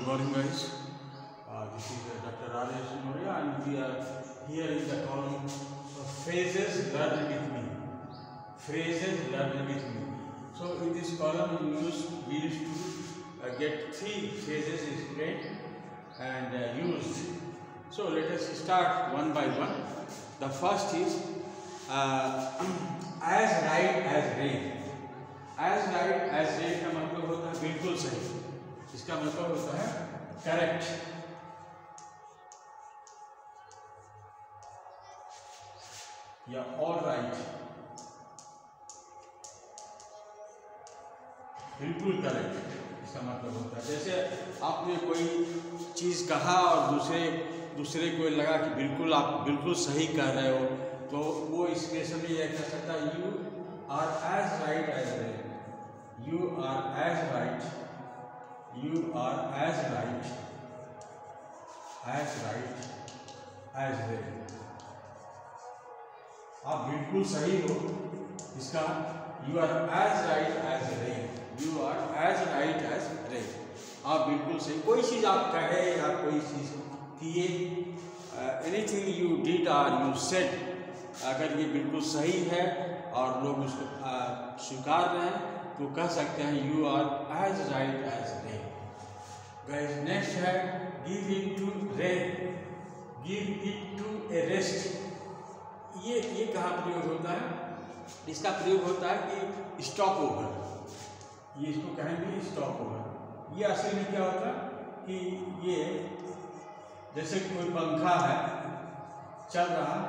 morning, guys. This is Dr. Rajesh Moria, and we are here in the column of phrases learned with me. Phrases learned with me. So in this column, we used to get 3 phrases explained and used. So let us start one by one. The first is as right as rain. As right as rain का मतलब होता है बिल्कुल सही. इसका मतलब होता है करेक्ट. या ऑल राइट, बिल्कुल करेक्ट इसका मतलब होता है. जैसे आपने कोई चीज़ कहा और दूसरे को लगा कि बिल्कुल आप बिल्कुल सही कह रहे हो, तो वो एक्सप्रेशन में यह कह सकता है you are as right as rain. You are as right. You are as right as rain. आप बिल्कुल सही हो. इसका you are as right as rain. You are as right as rain. आप बिल्कुल सही. कोई चीज़ आप कहे या कोई चीज़ किए, anything you did or you said, अगर ये बिल्कुल सही है और लोग उसको स्वीकार रहे हैं तो कह सकते हैं you are as right as rain. Guys, next है give it to rain. Give it to a rest. ये कहाँ प्रयोग होता है? इसका प्रयोग होता है कि स्टॉप ओवर. ये इसको कहेंगे स्टॉप ओवर. ये असल में क्या होता है कि ये जैसे कोई पंखा है चल रहा,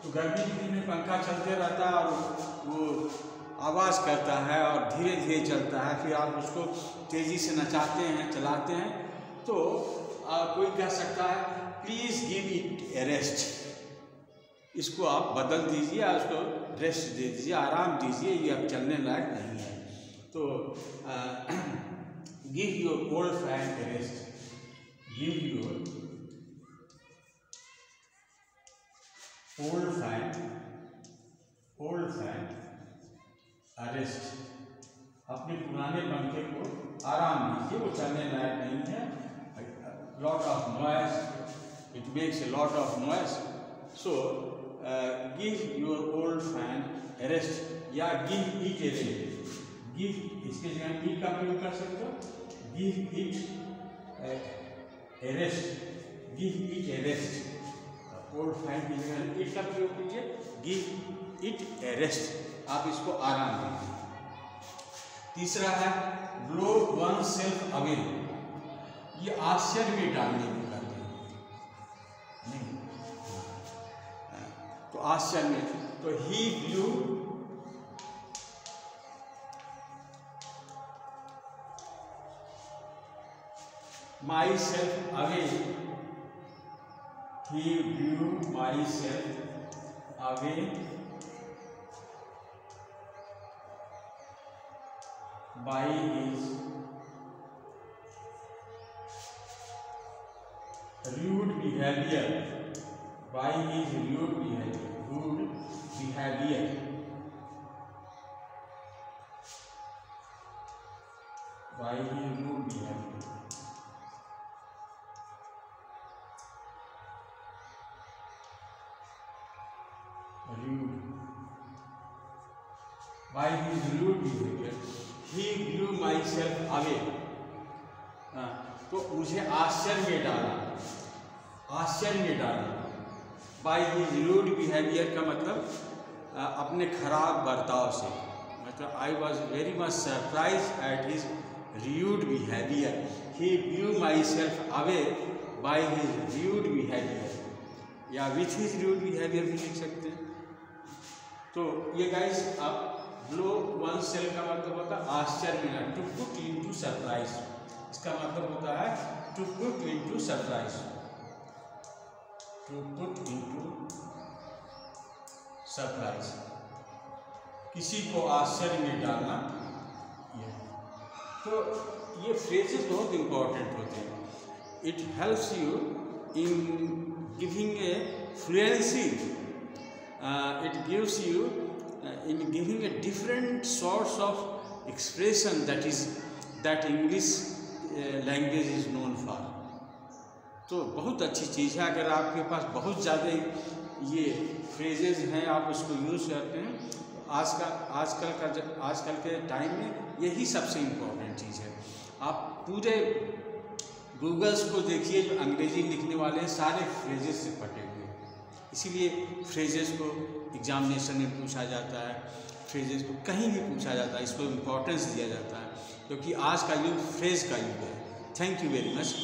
तो गर्मी के दिन में पंखा चलते रहता है और वो आवाज़ करता है और धीरे धीरे चलता है. फिर आप उसको तेज़ी से नचाते हैं, चलाते हैं, तो कोई कह सकता है please give it a rest. इसको आप बदल दीजिए, उसको रेस्ट दे दीजिए, आराम दीजिए, ये अब चलने लायक नहीं है. तो give your old fan A rest. Give your old fan rest. अपने पुराने पंखे को आराम दीजिए, वो चलने लायक नहीं है. Lot of noise, it makes a lot of noise. So give your old fan rest या give it a rest. Give, इसके जगह इट का प्रयोग कर सकते हो. Give it a rest. Give it a rest. Old fan की जगह इट का प्रयोग कीजिए. Give it a rest. आप इसको आराम दीजिए. तीसरा है ब्लो वन सेल्फ अवे. ये आश्चर्य में डालने को करते हैं नहीं, तो आश्चर्य में, तो he blew myself away. He blew myself away by his rude behavior. By his rude behavior. By his rude behavior. Rude. By his rude behavior. He blew myself away. तो मुझे आश्चर्य में डाला. By his rude behavior का मतलब अपने खराब बर्ताव से. मतलब I was very much surprised at his rude behavior. He blew myself away by his rude behavior. या with his rude behavior भी लिख सकते हैं. तो ये guys आप ब्लो वन सेल्फ का मतलब होता है आश्चर्य में. To put into surprise. इसका मतलब होता है to put into surprise. To put into surprise, किसी को आश्चर्य में डालना. ये तो ये फ्रेजेस बहुत इंपॉर्टेंट होते हैं. It helps you in giving a fluency. It gives you in giving a different source of expression that English language is known for. तो बहुत अच्छी चीज़ है। अगर आपके पास बहुत ज़्यादा ये फ्रेजेज हैं, आप उसको यूज़ करते हैं, तो आजकल के टाइम में यही सबसे इम्पोर्टेंट चीज़ है। आप पूरे गूगल्स को देखिए, जो अंग्रेजी लिखने वाले हैं सारे फ्रेजेस से पटे हुए हैं। इसीलिए फ्रेजेस को एग्जामिनेशन में पूछा जाता है, फ्रेजेस को कहीं भी पूछा जाता है, इसको इम्पोर्टेंस दिया जाता है, क्योंकि आज का युग फ्रेज का युग है। Thank you very much.